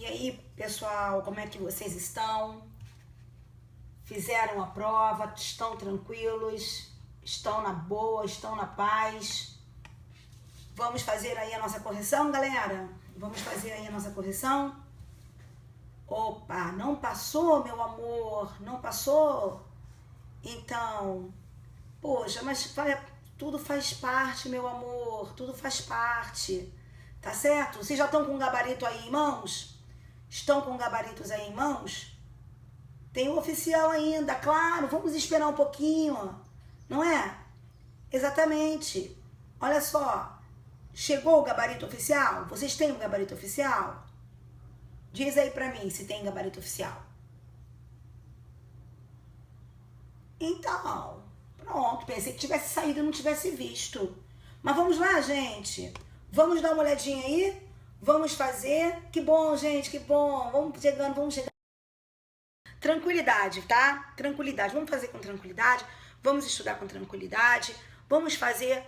E aí, pessoal, como é que vocês estão? Fizeram a prova? Estão tranquilos? Estão na boa? Estão na paz? Vamos fazer aí a nossa correção, galera? Vamos fazer aí a nossa correção? Opa, não passou, meu amor? Não passou? Então, poxa, mas tudo faz parte, meu amor. Tudo faz parte. Tá certo? Vocês já estão com o gabarito aí em mãos? Estão com gabaritos aí em mãos? Tem o oficial ainda, claro. Vamos esperar um pouquinho, não é? Exatamente. Olha só. Chegou o gabarito oficial? Vocês têm o gabarito oficial? Diz aí pra mim se tem gabarito oficial. Então, pronto. Pensei que tivesse saído e não tivesse visto. Mas vamos lá, gente. Vamos dar uma olhadinha aí? Vamos fazer. Que bom, gente, que bom. Vamos chegando, vamos chegando. Tranquilidade, tá? Tranquilidade. Vamos fazer com tranquilidade. Vamos estudar com tranquilidade. Vamos fazer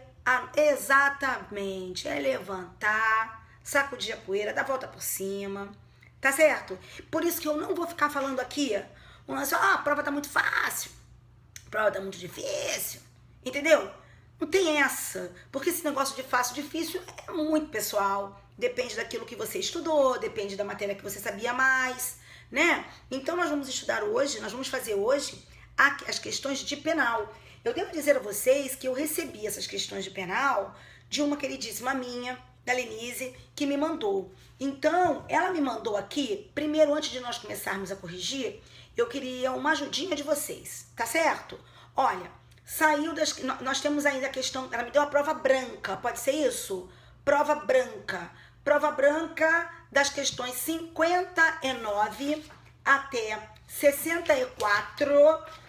exatamente. É levantar, sacudir a poeira, dar a volta por cima. Tá certo? Por isso que eu não vou ficar falando aqui. A prova tá muito fácil. A prova tá muito difícil. Entendeu? Não tem essa. Porque esse negócio de fácil, difícil é muito pessoal. Depende daquilo que você estudou, depende da matéria que você sabia mais, né? Então nós vamos estudar hoje, nós vamos fazer hoje as questões de penal. Eu devo dizer a vocês que eu recebi essas questões de penal de uma queridíssima minha, da Lenise, que me mandou. Então, ela me mandou aqui, primeiro, antes de nós começarmos a corrigir, eu queria uma ajudinha de vocês, tá certo? Olha, saiu das... Nós temos ainda a questão... Ela me deu a prova branca, pode ser isso? Prova branca. Prova branca das questões 59 até 64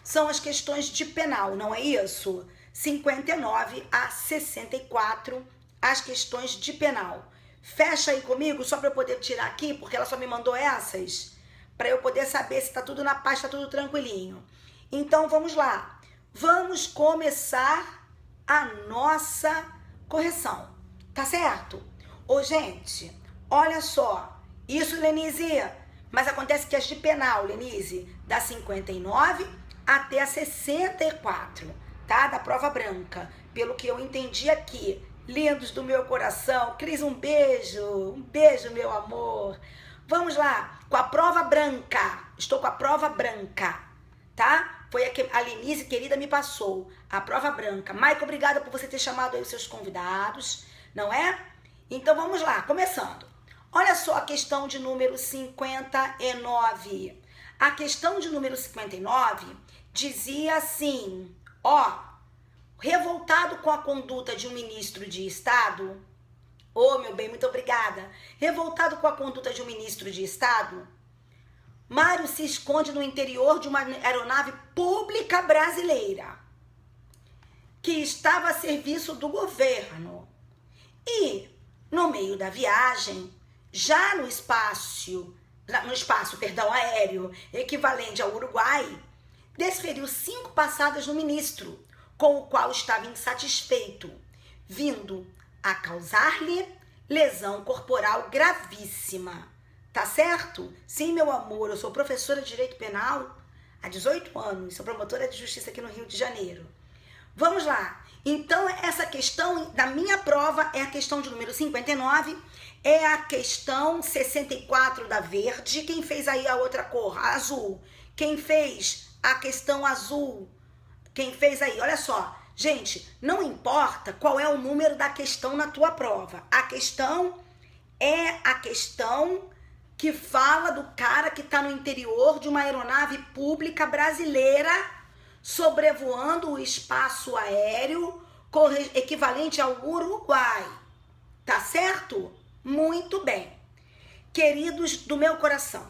são as questões de penal, não é isso? 59 a 64 as questões de penal. Fecha aí comigo, só para eu poder tirar aqui, porque ela só me mandou essas, para eu poder saber se tá tudo na paz, tá tudo tranquilinho. Então, vamos lá. Vamos começar a nossa correção, tá certo? Ô, gente, olha só. Isso, Lenise, mas acontece que as de penal, Lenise, da 59 até a 64, tá? Da prova branca. Pelo que eu entendi aqui. Lindos do meu coração. Cris, um beijo, meu amor. Vamos lá, com a prova branca. Estou com a prova branca, tá? Foi a que a Lenise, querida, me passou. A prova branca. Maica, obrigada por você ter chamado aí os seus convidados, não é? Então, vamos lá, começando. Olha só a questão de número 59. A questão de número 59 dizia assim, ó, revoltado com a conduta de um ministro de Estado, ô, meu bem, muito obrigada, revoltado com a conduta de um ministro de Estado, Mário se esconde no interior de uma aeronave pública brasileira, que estava a serviço do governo, e no meio da viagem, já no espaço aéreo equivalente ao Uruguai, desferiu 5 passadas no ministro, com o qual estava insatisfeito, vindo a causar-lhe lesão corporal gravíssima. Tá certo? Sim, meu amor, eu sou professora de Direito Penal há 18 anos, sou promotora de Justiça aqui no Rio de Janeiro. Vamos lá. Então, essa questão da minha prova é a questão de número 59, é a questão 64 da verde. Quem fez aí a outra cor? A azul. Quem fez a questão azul? Quem fez aí? Olha só. Gente, não importa qual é o número da questão na tua prova. A questão é a questão que fala do cara que está no interior de uma aeronave pública brasileira sobrevoando o espaço aéreo equivalente ao Uruguai. Tá certo? Muito bem. Queridos do meu coração,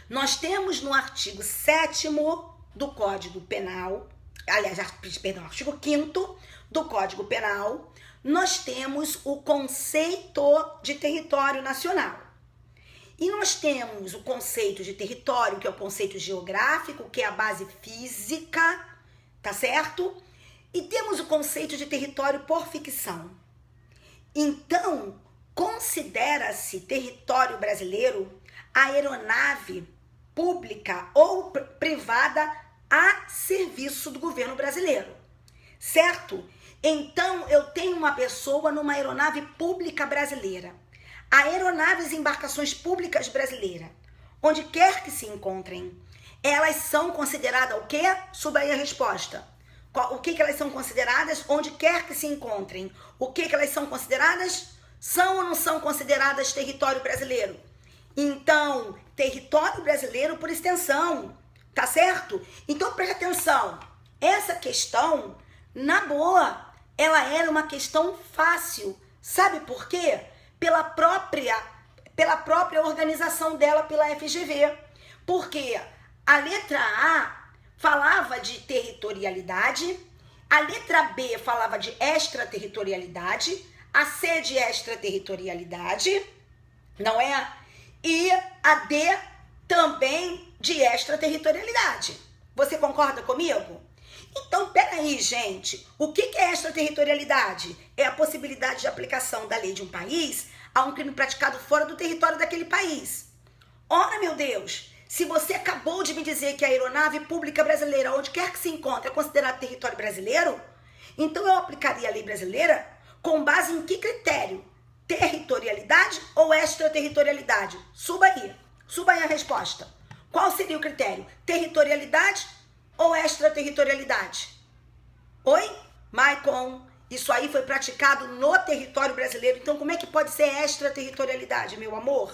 nós temos no artigo 7º do Código Penal, aliás, perdão, artigo 5º do Código Penal, nós temos o conceito de território nacional. E nós temos o conceito de território, que é o conceito geográfico, que é a base física, tá certo? E temos o conceito de território por ficção. Então, considera-se território brasileiro a aeronave pública ou privada a serviço do governo brasileiro, certo? Então, eu tenho uma pessoa numa aeronave pública brasileira. Aeronaves e embarcações públicas brasileiras, onde quer que se encontrem, elas são consideradas o quê? Suba aí a resposta. O que elas são consideradas? Onde quer que se encontrem. O que elas são consideradas? São ou não são consideradas território brasileiro? Então, território brasileiro por extensão, tá certo? Então, preste atenção. Essa questão, na boa, ela era uma questão fácil. Sabe por quê? Pela própria organização dela pela FGV. Porque a letra A falava de territorialidade, a letra B falava de extraterritorialidade, a C de extraterritorialidade, não é? E a D também de extraterritorialidade. Você concorda comigo? Então, peraí, gente. O que é extraterritorialidade? É a possibilidade de aplicação da lei de um país a um crime praticado fora do território daquele país. Ora, meu Deus, se você acabou de me dizer que a aeronave pública brasileira, onde quer que se encontre, é considerado território brasileiro, então eu aplicaria a lei brasileira com base em que critério? Territorialidade ou extraterritorialidade? Suba aí a resposta. Qual seria o critério? Territorialidade ou extraterritorialidade? Oi? Maicon, isso aí foi praticado no território brasileiro, então como é que pode ser extraterritorialidade, meu amor?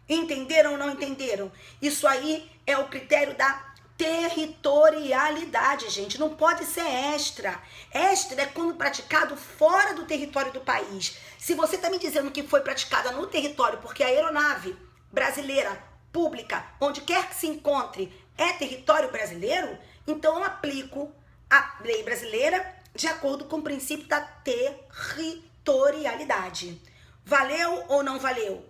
Entenderam ou não entenderam? Isso aí é o critério da territorialidade, gente. Não pode ser extra. Extra é quando praticado fora do território do país. Se você está me dizendo que foi praticada no território porque a aeronave brasileira, pública, onde quer que se encontre, é território brasileiro, então eu aplico a lei brasileira de acordo com o princípio da territorialidade. Valeu ou não valeu?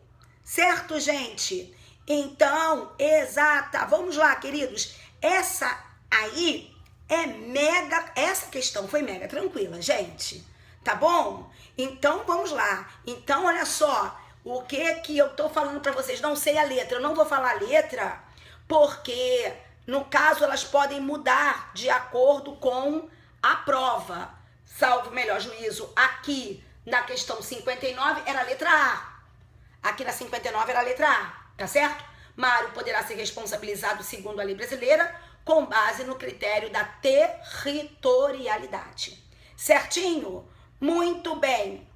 Certo, gente? Então, exata. Vamos lá, queridos. Essa aí é mega... Essa questão foi mega tranquila, gente. Tá bom? Então, vamos lá. Então, olha só. O que eu tô falando pra vocês? Não sei a letra. Eu não vou falar a letra porque, no caso, elas podem mudar de acordo com a prova. Salvo o melhor juízo, aqui na questão 59 era a letra A. Aqui na 59 era a letra A, tá certo? Mário poderá ser responsabilizado segundo a lei brasileira com base no critério da territorialidade. Certinho? Muito bem.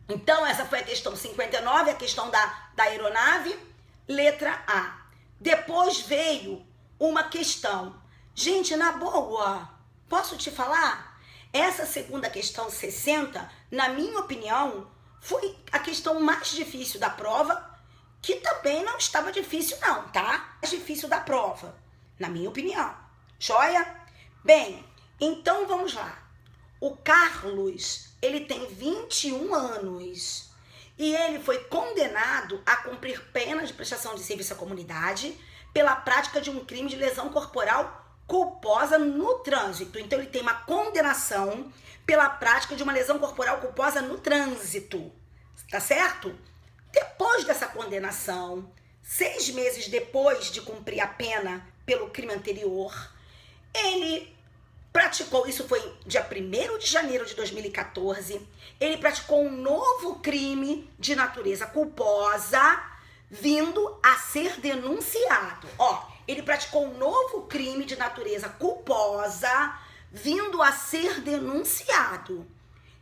Então, essa foi a questão 59, a questão da aeronave, letra A. Depois veio uma questão. Gente, na boa, posso te falar? Essa segunda questão 60, na minha opinião, foi a questão mais difícil da prova, que também não estava difícil não, tá? Mais difícil da prova, na minha opinião. Joia? Bem, então vamos lá. O Carlos, ele tem 21 anos e ele foi condenado a cumprir pena de prestação de serviço à comunidade pela prática de um crime de lesão corporal culposa no trânsito. Então ele tem uma condenação pela prática de uma lesão corporal culposa no trânsito, tá certo? Depois dessa condenação, 6 meses depois de cumprir a pena pelo crime anterior, ele praticou, isso foi dia 1º de janeiro de 2014, ele praticou um novo crime de natureza culposa, vindo a ser denunciado. Ó, ele praticou um novo crime de natureza culposa, vindo a ser denunciado.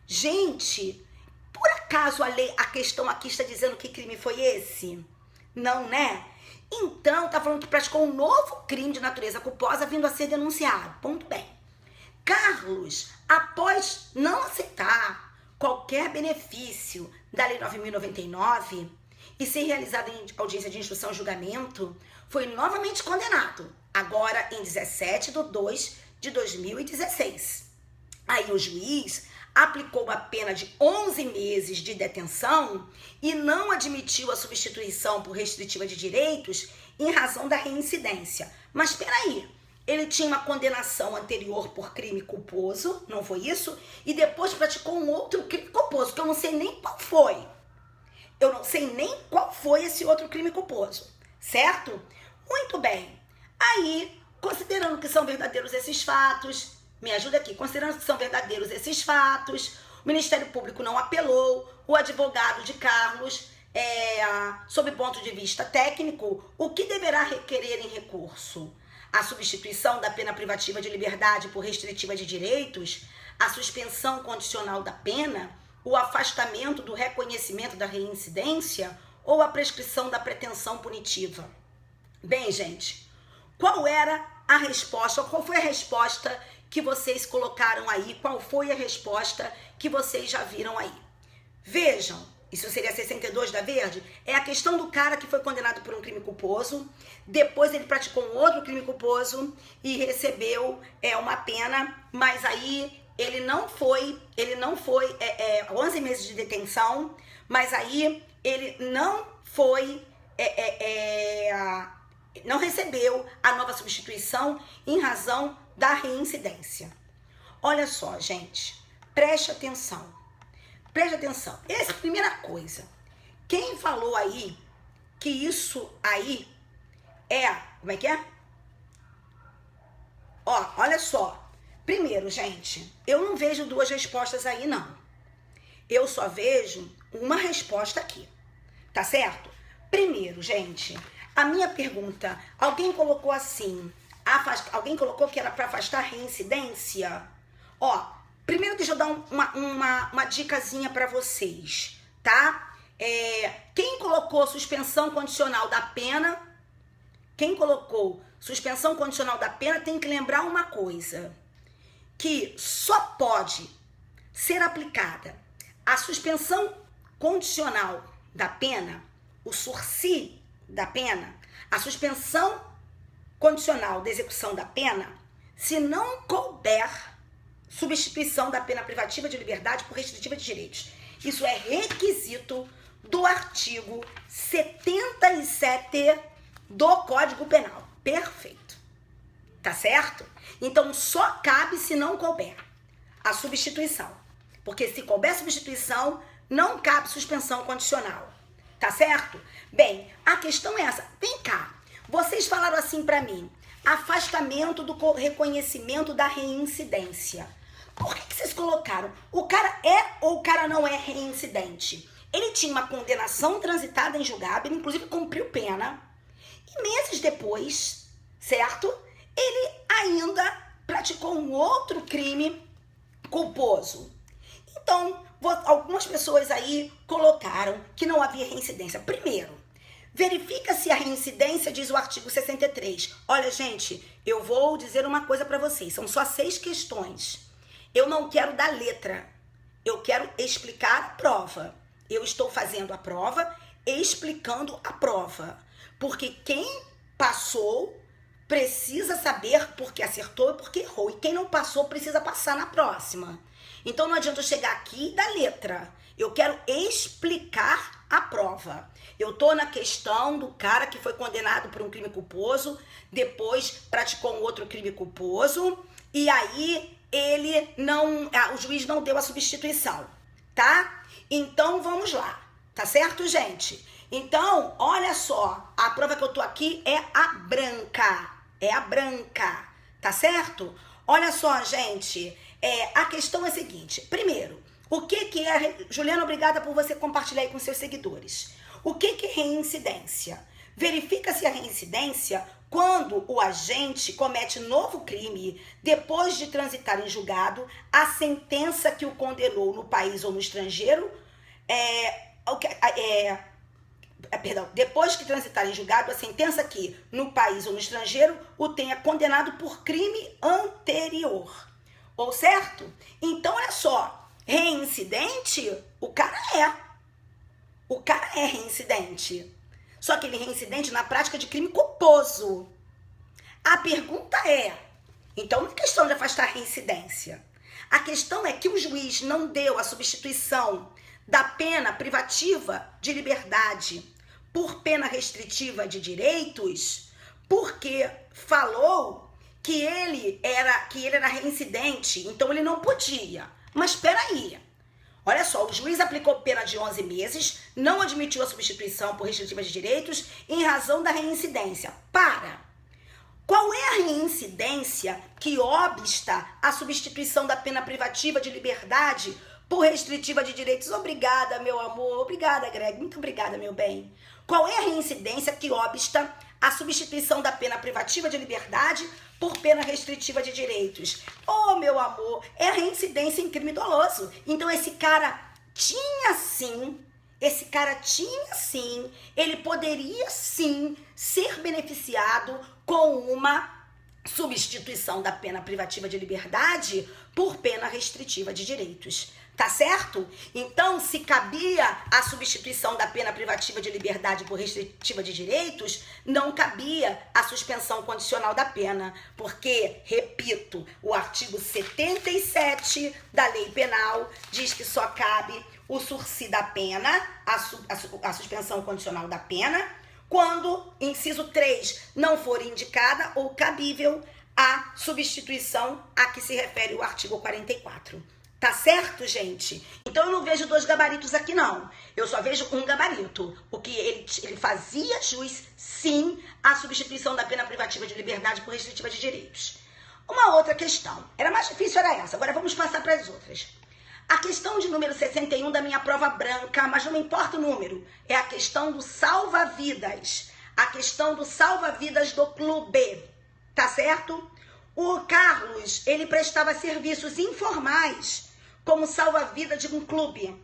Gente, por acaso a questão aqui está dizendo que crime foi esse? Não, né? Então, tá falando que praticou um novo crime de natureza culposa, vindo a ser denunciado. Ponto bem. Carlos, após não aceitar qualquer benefício da Lei 9.099 e ser realizado em audiência de instrução e julgamento, foi novamente condenado, agora em 17/2/2016. Aí o juiz aplicou uma pena de 11 meses de detenção e não admitiu a substituição por restritiva de direitos em razão da reincidência. Mas peraí, ele tinha uma condenação anterior por crime culposo, não foi isso? E depois praticou um outro crime culposo, que eu não sei nem qual foi. Eu não sei nem qual foi esse outro crime culposo. certo? Muito bem. Aí, considerando que são verdadeiros esses fatos, me ajuda aqui, considerando que são verdadeiros esses fatos, o Ministério Público não apelou, o advogado de Carlos, sob ponto de vista técnico, o que deverá requerer em recurso? A substituição da pena privativa de liberdade por restritiva de direitos, a suspensão condicional da pena, o afastamento do reconhecimento da reincidência ou a prescrição da pretensão punitiva? Bem, gente, qual era a resposta? Qual foi a resposta que vocês colocaram aí? Qual foi a resposta que vocês já viram aí? Vejam, isso seria 62 da Verde, é a questão do cara que foi condenado por um crime culposo, depois ele praticou um outro crime culposo e recebeu uma pena, mas aí ele não foi 11 meses de detenção, mas aí ele não foi, não recebeu a nova substituição em razão da reincidência. Olha só, gente, preste atenção. Preste atenção. Essa é a primeira coisa. Quem falou aí que isso aí como é que é? Ó, olha só. Primeiro, gente, eu não vejo duas respostas aí, não. Eu só vejo uma resposta aqui. Tá certo? Primeiro, gente, a minha pergunta, alguém colocou assim, alguém colocou que era para afastar a reincidência? Ó, primeiro deixa eu dar uma dicasinha para vocês, tá? Quem colocou suspensão condicional da pena, tem que lembrar uma coisa, que só pode ser aplicada a suspensão condicional da pena, o sursi da pena, a suspensão condicional da execução da pena, se não couber substituição da pena privativa de liberdade por restritiva de direitos. Isso é requisito do artigo 77 do Código Penal. Perfeito. Tá certo? Então, só cabe se não couber a substituição. Porque se couber substituição, não cabe suspensão condicional. Tá certo? Bem, a questão é essa. Vem cá. Vocês falaram assim pra mim. Afastamento do reconhecimento da reincidência. Por que vocês colocaram? O cara é ou o cara não é reincidente? Ele tinha uma condenação transitada em julgado, ele inclusive cumpriu pena. E meses depois, certo? Ele ainda praticou um outro crime culposo. Então, algumas pessoas aí colocaram que não havia reincidência. Primeiro, verifica se a reincidência diz o artigo 63. Olha, gente, eu vou dizer uma coisa para vocês. São só 6 questões. Eu não quero dar letra. Eu quero explicar a prova. Eu estou fazendo a prova, explicando a prova. Porque quem passou precisa saber porque acertou e porque errou. E quem não passou precisa passar na próxima. Então não adianta eu chegar aqui e dar letra. Eu quero explicar a prova. Eu tô na questão do cara que foi condenado por um crime culposo, depois praticou um outro crime culposo, e aí o juiz não deu a substituição, tá? Então vamos lá, tá certo, gente? Então, olha só, a prova que eu tô aqui é a branca, tá certo? Olha só, gente, a questão é a seguinte. Primeiro, o que é... Juliana, obrigada por você compartilhar aí com seus seguidores. O que é reincidência? Verifica-se a reincidência quando o agente comete novo crime depois de transitar em julgado a sentença que o condenou no país ou no estrangeiro, depois que transitar em julgado a sentença que no país ou no estrangeiro o tenha condenado por crime anterior. Ou certo? Então, olha só, reincidente, o cara é reincidente. Só que ele é reincidente na prática de crime culposo. A pergunta é, então não é questão de afastar a reincidência. A questão é que o juiz não deu a substituição da pena privativa de liberdade por pena restritiva de direitos, porque falou que ele era reincidente, então ele não podia. Mas espera aí, Olha só, o juiz aplicou pena de 11 meses, não admitiu a substituição por restritiva de direitos em razão da reincidência. Qual é a reincidência que obsta a substituição da pena privativa de liberdade por restritiva de direitos? Obrigada, meu amor. Obrigada, Greg. Muito obrigada, meu bem. Qual é a reincidência que obsta a substituição da pena privativa de liberdade por pena restritiva de direitos? Oh, meu amor, é a reincidência em crime doloso. Então esse cara tinha sim, ele poderia sim ser beneficiado com uma substituição da pena privativa de liberdade por pena restritiva de direitos. Tá certo? Então, se cabia a substituição da pena privativa de liberdade por restritiva de direitos, não cabia a suspensão condicional da pena, porque, repito, o artigo 77 da Lei Penal diz que só cabe o sursi da pena, a suspensão condicional da pena, quando, inciso 3, não for indicada ou cabível a substituição a que se refere o artigo 44. Tá certo, gente? Então eu não vejo dois gabaritos aqui, não. Eu só vejo um gabarito. O que ele fazia jus, sim, à substituição da pena privativa de liberdade por restritiva de direitos. Uma outra questão. Era mais difícil, era essa. Agora vamos passar para as outras. A questão de número 61 da minha prova branca, mas não me importa o número. É a questão do salva-vidas. A questão do salva-vidas do clube. Tá certo? O Carlos, ele prestava serviços informais como salva-vida de um clube,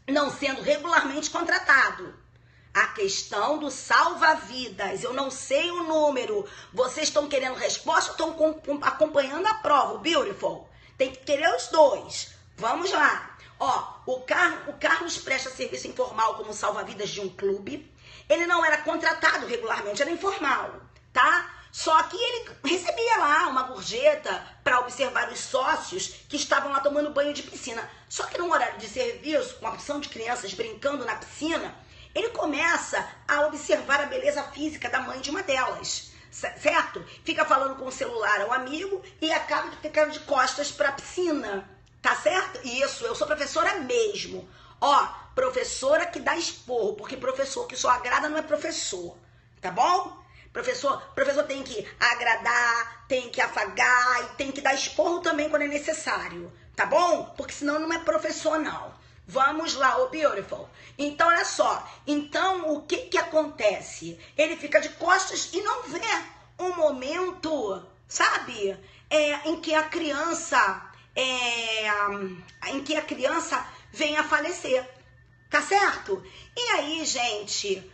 não sendo regularmente contratado. A questão do salva-vidas, eu não sei o número. Vocês estão querendo resposta ou estão acompanhando a prova? Beautiful. Tem que querer os dois. Vamos lá. Ó, o Carlos presta serviço informal como salva-vidas de um clube. Ele não era contratado regularmente, era informal, tá? Só que ele recebia lá uma gorjeta para observar os sócios que estavam lá tomando banho de piscina. Só que no horário de serviço, com a opção de crianças brincando na piscina, ele começa a observar a beleza física da mãe de uma delas, certo? Fica falando com o celular ao amigo e acaba ficando de costas para a piscina, tá certo? Isso, eu sou professora mesmo. Ó, professora que dá esporro, porque professor que só agrada não é professor, tá bom? Professor tem que agradar, tem que afagar e tem que dar esporro também quando é necessário, tá bom? Porque senão não é professor, não. Vamos lá, ô beautiful. Então, olha só. Então, o que acontece? Ele fica de costas e não vê um momento, sabe? Em que a criança vem a falecer, tá certo? E aí, gente,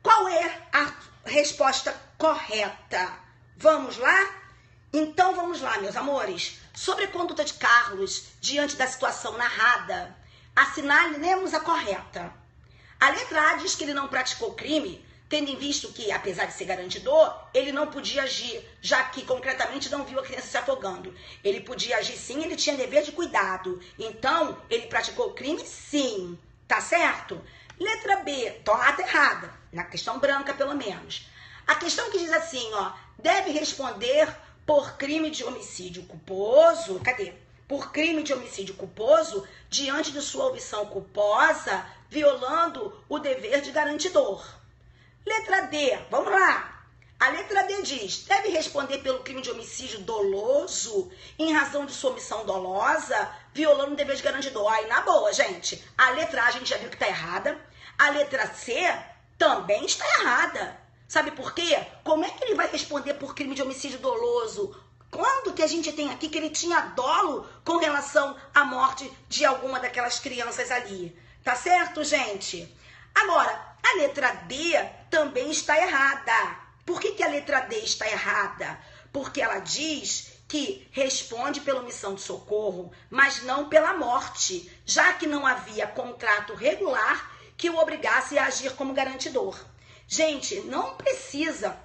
qual é a resposta correta? Vamos lá? Então vamos lá, meus amores. Sobre a conduta de Carlos diante da situação narrada, assinalemos a correta. A letra A diz que ele não praticou crime, tendo em visto que, apesar de ser garantidor, ele não podia agir, já que concretamente não viu a criança se afogando. Ele podia agir sim, ele tinha dever de cuidado. Então, ele praticou crime sim, tá certo? Letra B, tá errada, na questão branca pelo menos. A questão que diz assim, ó, deve responder por crime de homicídio culposo, por crime de homicídio culposo, diante de sua omissão culposa, violando o dever de garantidor. Letra D, vamos lá. A letra D diz, deve responder pelo crime de homicídio doloso, em razão de sua omissão dolosa, violando o dever de garantidor. Aí, na boa, gente, a letra A a gente já viu que tá errada. A letra C também está errada. Sabe por quê? Como é que ele vai responder por crime de homicídio doloso? Quando que a gente tem aqui que ele tinha dolo com relação à morte de alguma daquelas crianças ali? Tá certo, gente? Agora, a letra D também está errada. Por que a letra D está errada? Porque ela diz que responde pela omissão de socorro, mas não pela morte, já que não havia contrato regular que o obrigasse a agir como garantidor. Gente, não precisa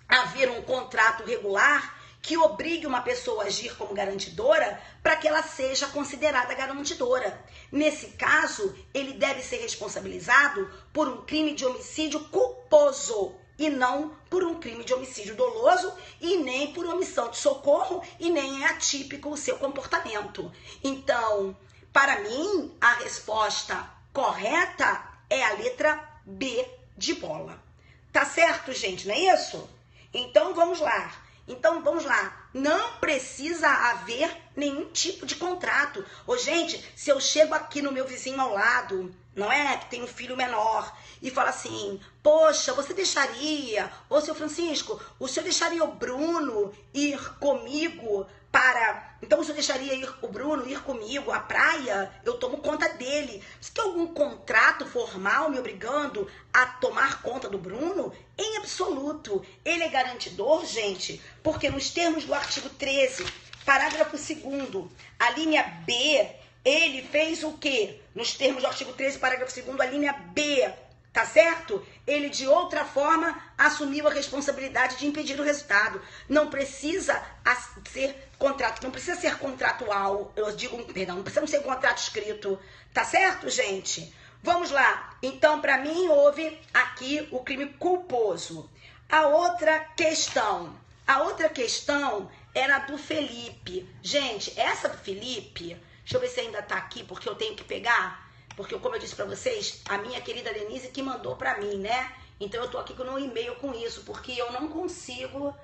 haver um contrato regular que obrigue uma pessoa a agir como garantidora para que ela seja considerada garantidora. Nesse caso, ele deve ser responsabilizado por um crime de homicídio culposo e não por um crime de homicídio doloso e nem por omissão de socorro e nem é atípico o seu comportamento. Então, Para mim, a resposta correta é a letra B de bola. Tá certo, gente? Não é isso? Então, vamos lá. Não precisa haver nenhum tipo de contrato. Ô, gente, se eu chego aqui no meu vizinho ao lado, não é? Que tem um filho menor, e fala assim, poxa, você deixaria, ô, seu Francisco, o senhor deixaria o Bruno ir comigo para... Então, o senhor deixaria o Bruno ir comigo à praia? Eu tomo conta dele. Se tem algum contrato formal me obrigando a tomar conta do Bruno? Em absoluto. Ele é garantidor, gente, porque nos termos do artigo 13, parágrafo 2º, a linha B, ele fez o quê? Nos termos do artigo 13, parágrafo 2º, a linha B, tá certo? Ele, de outra forma, assumiu a responsabilidade de impedir o resultado. Não precisa ser contrato, não precisa ser contratual, não precisa ser um contrato escrito, tá certo, gente? Vamos lá. Então, para mim, houve aqui o crime culposo. A outra questão era do Felipe. Gente, essa do Felipe, deixa eu ver se ainda tá aqui, porque eu tenho que pegar, porque como eu disse pra vocês, a minha querida Denise que mandou pra mim, né? Então eu tô aqui no e-mail com isso, porque eu não consigo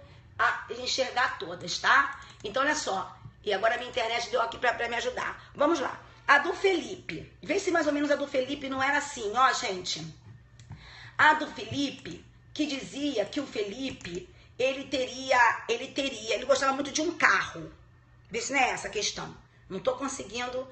enxergar todas, tá? Então olha só, e agora a minha internet deu aqui pra me ajudar. Vamos lá. A do Felipe, vê se mais ou menos a do Felipe não era assim, ó, gente. A do Felipe, que dizia que o Felipe, ele gostava muito de um carro. Vê se não é essa a questão. Não tô conseguindo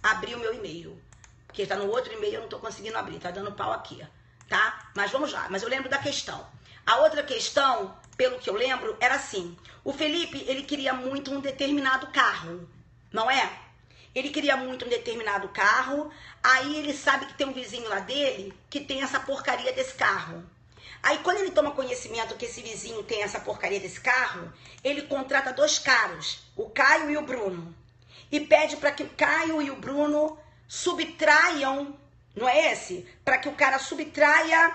abrir o meu e-mail, porque tá no outro e-mail, eu não tô conseguindo abrir, tá dando pau aqui, tá? Mas vamos lá, mas eu lembro da questão. A outra questão, pelo que eu lembro, era assim, o Felipe, ele queria muito um determinado carro, não é? Ele queria muito um determinado carro, aí ele sabe que tem um vizinho lá dele que tem essa porcaria desse carro. Aí quando ele toma conhecimento que esse vizinho tem essa porcaria desse carro, ele contrata 2 caras, o Caio e o Bruno, e pede para que o Caio e o Bruno subtraiam, não é esse? Para que o cara subtraia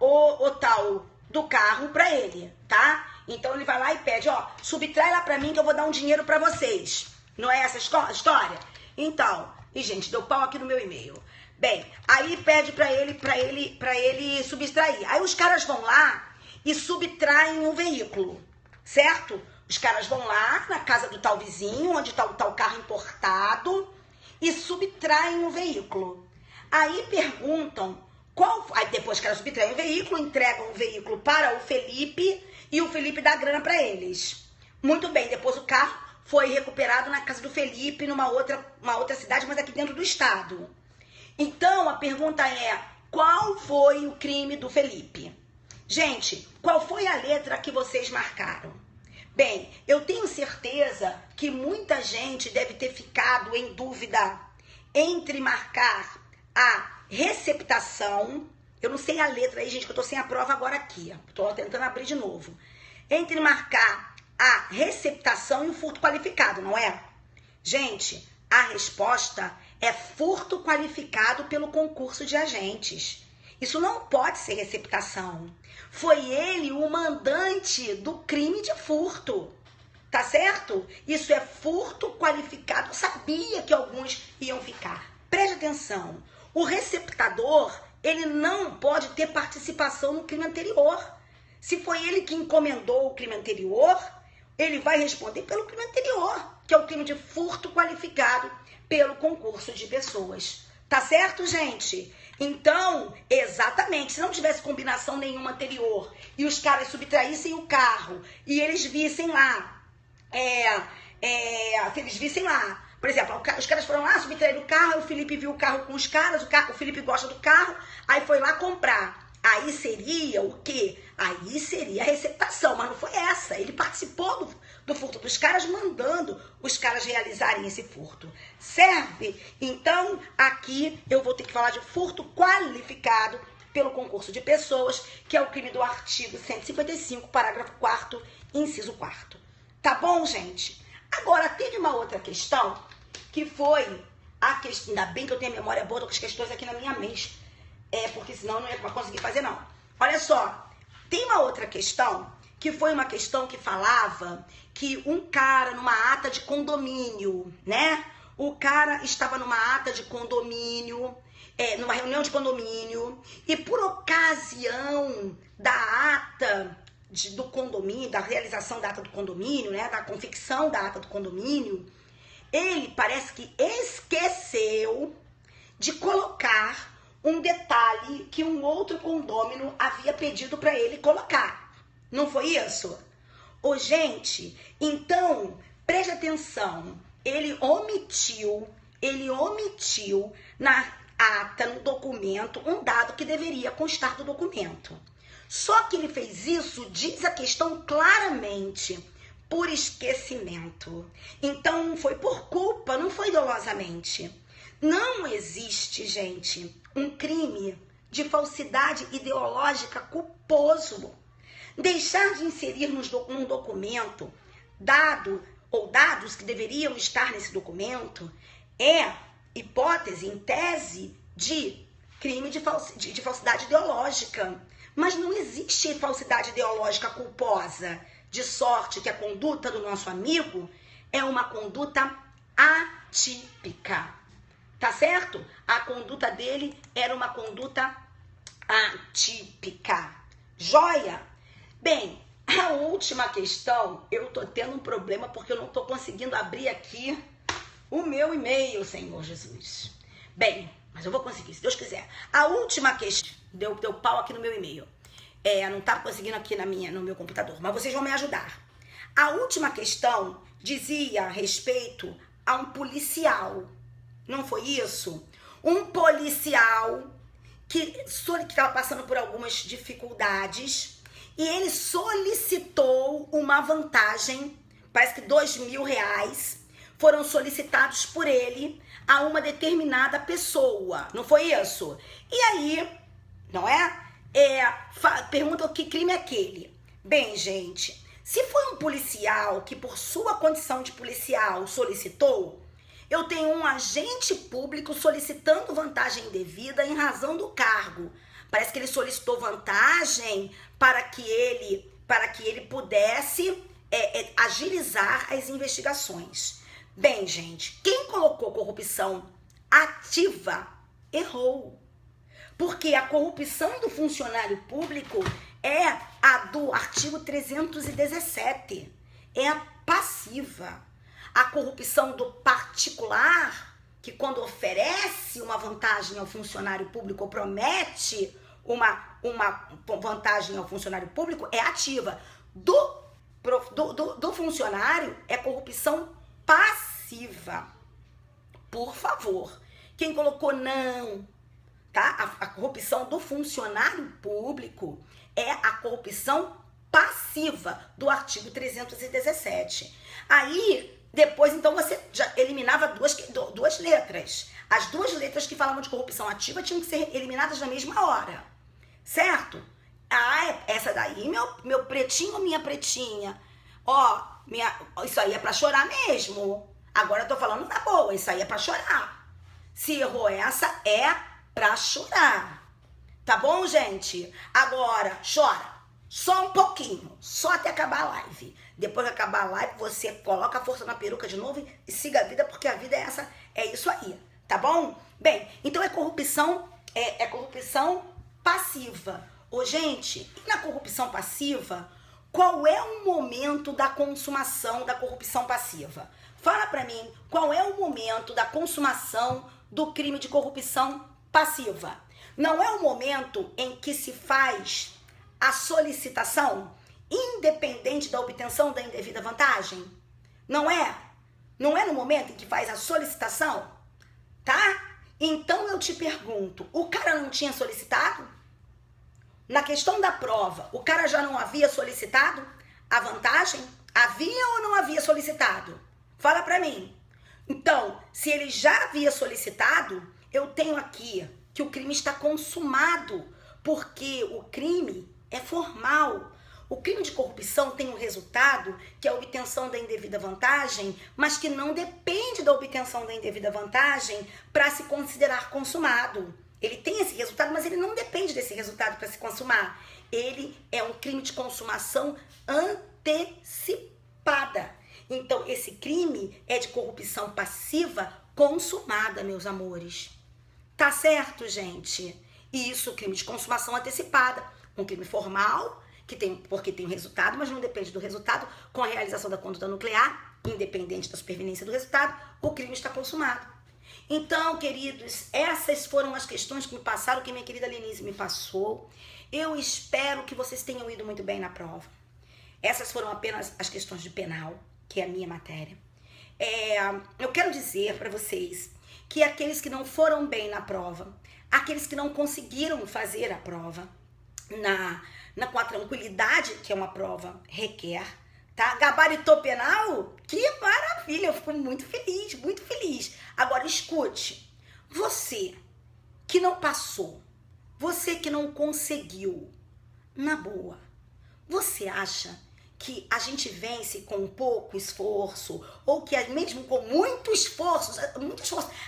o tal do carro para ele, tá? Então ele vai lá e pede, ó, subtrai lá para mim que eu vou dar um dinheiro para vocês. Não é essa história? Então, e gente, deu pau aqui no meu e-mail. Bem, aí pede para ele subtrair. Aí os caras vão lá e subtraem o veículo, certo? Os caras vão lá na casa do tal vizinho, onde está o tal carro importado, e subtraem o veículo. Aí perguntam aí depois que elas subtraem o veículo, entregam o veículo para o Felipe e o Felipe dá grana para eles. Muito bem, depois o carro foi recuperado na casa do Felipe, numa outra cidade, mas aqui dentro do estado. Então, a pergunta é, qual foi o crime do Felipe? Gente, qual foi a letra que vocês marcaram? Bem, eu tenho certeza que muita gente deve ter ficado em dúvida entre marcar a receptação, eu não sei a letra aí, gente, que eu tô sem a prova agora aqui, tô tentando abrir de novo, entre marcar a receptação e o furto qualificado, não é? Gente, a resposta é furto qualificado pelo concurso de agentes. Isso não pode ser receptação. Foi ele o mandante do crime de furto. Tá certo? Isso é furto qualificado. Eu sabia que alguns iam ficar. Preste atenção. O receptador, ele não pode ter participação no crime anterior. Se foi ele que encomendou o crime anterior, ele vai responder pelo crime anterior, que é o crime de furto qualificado pelo concurso de pessoas. Tá certo, gente? Então, exatamente, se não tivesse combinação nenhuma anterior e os caras subtraíssem o carro e eles vissem lá, por exemplo, os caras foram lá, subtraíram o carro, o Felipe viu o carro com os caras, o Felipe gosta do carro, aí foi lá comprar. Aí seria o quê? Aí seria a receptação, mas não foi essa. Ele participou do furto dos caras, mandando os caras realizarem esse furto. Serve? Então, aqui eu vou ter que falar de furto qualificado pelo concurso de pessoas, que é o crime do artigo 155, parágrafo 4º, inciso 4º. Tá bom, gente? Agora, teve uma outra questão, que foi a questão... Ainda bem que eu tenho a memória boa, tô com as questões aqui na minha mente. Porque senão eu não ia conseguir fazer, não. Olha só, tem uma outra questão que foi uma questão que falava que um cara numa ata de condomínio, né? O cara estava numa ata de condomínio, numa reunião de condomínio, e por ocasião da ata do condomínio, da realização da ata do condomínio, né? Da confecção da ata do condomínio, ele parece que esqueceu de colocar um detalhe que um outro condômino havia pedido para ele colocar. Não foi isso? Ô, gente, então, preste atenção. Ele omitiu na ata, no documento, um dado que deveria constar do documento. Só que ele fez isso, diz a questão claramente, por esquecimento. Então, foi por culpa, não foi dolosamente. Não existe, gente, um crime de falsidade ideológica culposo. Deixar de inserir num documento dado ou dados que deveriam estar nesse documento é hipótese, em tese, de crime de falsidade ideológica. Mas não existe falsidade ideológica culposa, de sorte que a conduta do nosso amigo é uma conduta atípica. Tá certo? A conduta dele era uma conduta atípica. Joia? Bem, a última questão, eu tô tendo um problema porque eu não tô conseguindo abrir aqui o meu e-mail, Senhor Jesus. Bem, mas eu vou conseguir, se Deus quiser. A última questão, deu pau aqui no meu e-mail. Não tá conseguindo aqui no meu computador, mas vocês vão me ajudar. A última questão dizia respeito a um policial. Não foi isso? Um policial que estava passando por algumas dificuldades e ele solicitou uma vantagem, parece que R$2.000 foram solicitados por ele a uma determinada pessoa. Não foi isso? E aí, não é? Pergunta que crime é aquele. Bem, gente, se foi um policial que por sua condição de policial solicitou, eu tenho um agente público solicitando vantagem indevida em razão do cargo. Parece que ele solicitou vantagem para que ele pudesse agilizar as investigações. Bem, gente, quem colocou corrupção ativa errou. Porque a corrupção do funcionário público é a do artigo 317. É a passiva. A corrupção do particular, que quando oferece uma vantagem ao funcionário público ou promete uma vantagem ao funcionário público, é ativa. Do funcionário é corrupção passiva. Por favor. Quem colocou não, tá? A corrupção do funcionário público é a corrupção passiva do artigo 317. Aí, depois, então, você já eliminava duas letras. As duas letras que falavam de corrupção ativa tinham que ser eliminadas na mesma hora. Certo? Essa daí, meu pretinho ou minha pretinha? Isso aí é pra chorar mesmo. Agora eu tô falando na boa, isso aí é pra chorar. Se errou essa, é pra chorar. Tá bom, gente? Agora, chora. Só um pouquinho. Só até acabar a live. Depois que acabar a live, você coloca a força na peruca de novo e siga a vida, porque a vida é isso aí. Tá bom? Bem, então é corrupção passiva. Ô, gente, e na corrupção passiva, qual é o momento da consumação da corrupção passiva? Fala pra mim, qual é o momento da consumação do crime de corrupção passiva? Não é o momento em que se faz a solicitação, independente da obtenção da indevida vantagem? Não é? Não é no momento em que faz a solicitação? Tá? Então eu te pergunto, o cara não tinha solicitado? Na questão da prova, o cara já não havia solicitado a vantagem? Havia ou não havia solicitado? Fala pra mim. Então, se ele já havia solicitado, eu tenho aqui que o crime está consumado, porque o crime é formal. O crime de corrupção tem um resultado, que é a obtenção da indevida vantagem, mas que não depende da obtenção da indevida vantagem para se considerar consumado. Ele tem esse resultado, mas ele não depende desse resultado para se consumar. ele é um crime de consumação antecipada. Então, esse crime é de corrupção passiva consumada, meus amores. Tá certo, gente? E isso, crime de consumação antecipada. Um crime formal, porque tem um resultado, mas não depende do resultado. Com a realização da conduta nuclear, independente da superveniência do resultado, o crime está consumado. Então, queridos, essas foram as questões que me passaram, que minha querida Lenise me passou. Eu espero que vocês tenham ido muito bem na prova. Essas foram apenas as questões de penal, que é a minha matéria. Eu quero dizer para vocês que aqueles que não foram bem na prova, aqueles que não conseguiram fazer a prova com a tranquilidade que uma prova requer, tá? Gabaritou penal? Que maravilha, eu fico muito feliz, muito feliz. Agora, escute, você que não passou, você que não conseguiu, na boa, você acha que a gente vence com pouco esforço, ou que mesmo com muito esforço,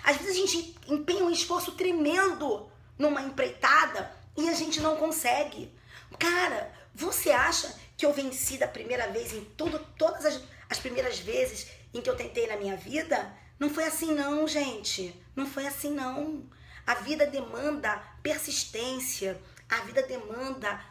às vezes a gente empenha um esforço tremendo numa empreitada e a gente não consegue. Cara, você acha que eu venci da primeira vez em todas as primeiras vezes em que eu tentei na minha vida? Não foi assim não, gente. Não foi assim não. A vida demanda persistência, a vida demanda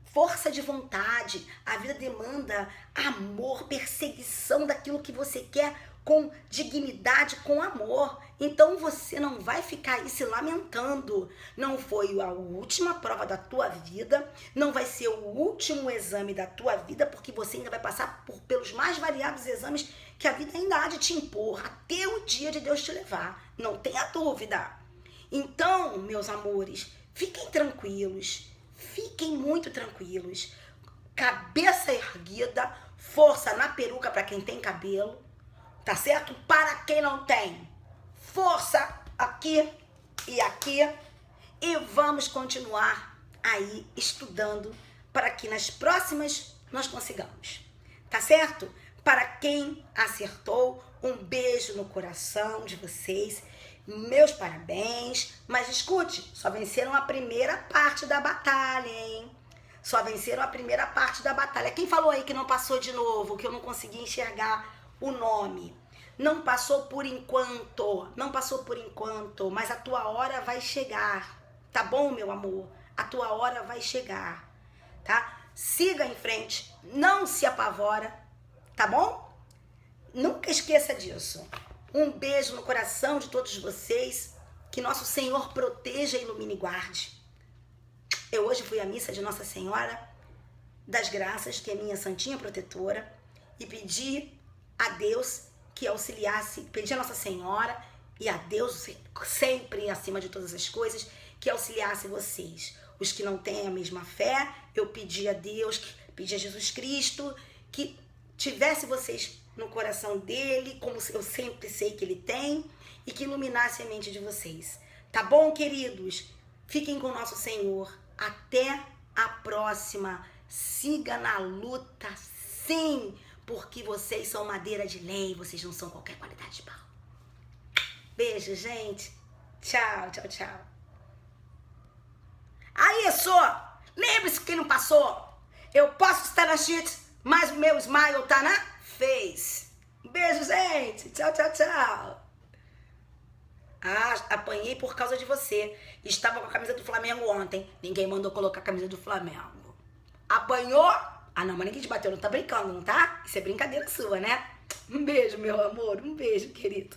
força de vontade, a vida demanda amor, perseguição daquilo que você quer com dignidade, com amor. Então você não vai ficar aí se lamentando. Não foi a última prova da tua vida, não vai ser o último exame da tua vida, porque você ainda vai passar pelos mais variados exames que a vida ainda há de te impor, até o dia de Deus te levar. Não tenha dúvida. Então, meus amores, fiquem tranquilos. Fiquem muito tranquilos, cabeça erguida, força na peruca para quem tem cabelo, tá certo? Para quem não tem, força aqui e aqui, e vamos continuar aí estudando para que nas próximas nós consigamos, tá certo? Para quem acertou, um beijo no coração de vocês. Meus parabéns, mas escute, só venceram a primeira parte da batalha, hein? Só venceram a primeira parte da batalha. Quem falou aí que não passou de novo, que eu não consegui enxergar o nome? Não passou por enquanto, mas a tua hora vai chegar, tá bom, meu amor? A tua hora vai chegar, tá? Siga em frente, não se apavora, tá bom? Nunca esqueça disso. Um beijo no coração de todos vocês. Que nosso Senhor proteja, ilumine e guarde. Eu hoje fui à missa de Nossa Senhora das Graças, que é minha santinha protetora, e pedi a Deus que auxiliasse, pedi a Nossa Senhora e a Deus, sempre acima de todas as coisas, que auxiliasse vocês. Os que não têm a mesma fé, eu pedi a Deus, pedi a Jesus Cristo, que tivesse vocês no coração dele, como eu sempre sei que ele tem, e que iluminasse a mente de vocês. Tá bom, queridos? Fiquem com o nosso Senhor. Até a próxima. Siga na luta, sim, porque vocês são madeira de lei, vocês não são qualquer qualidade de pau. Beijo, gente. Tchau, tchau, tchau. Aí, só, lembre-se que quem não passou, eu posso estar na shit, mas o meu smile tá na face. Beijo, gente. Tchau, tchau, tchau. Ah, apanhei por causa de você. Estava com a camisa do Flamengo ontem. Ninguém mandou colocar a camisa do Flamengo. Apanhou? Ah, não, mas ninguém te bateu. Não tá brincando, não tá? Isso é brincadeira sua, né? Um beijo, meu amor. Um beijo, querido.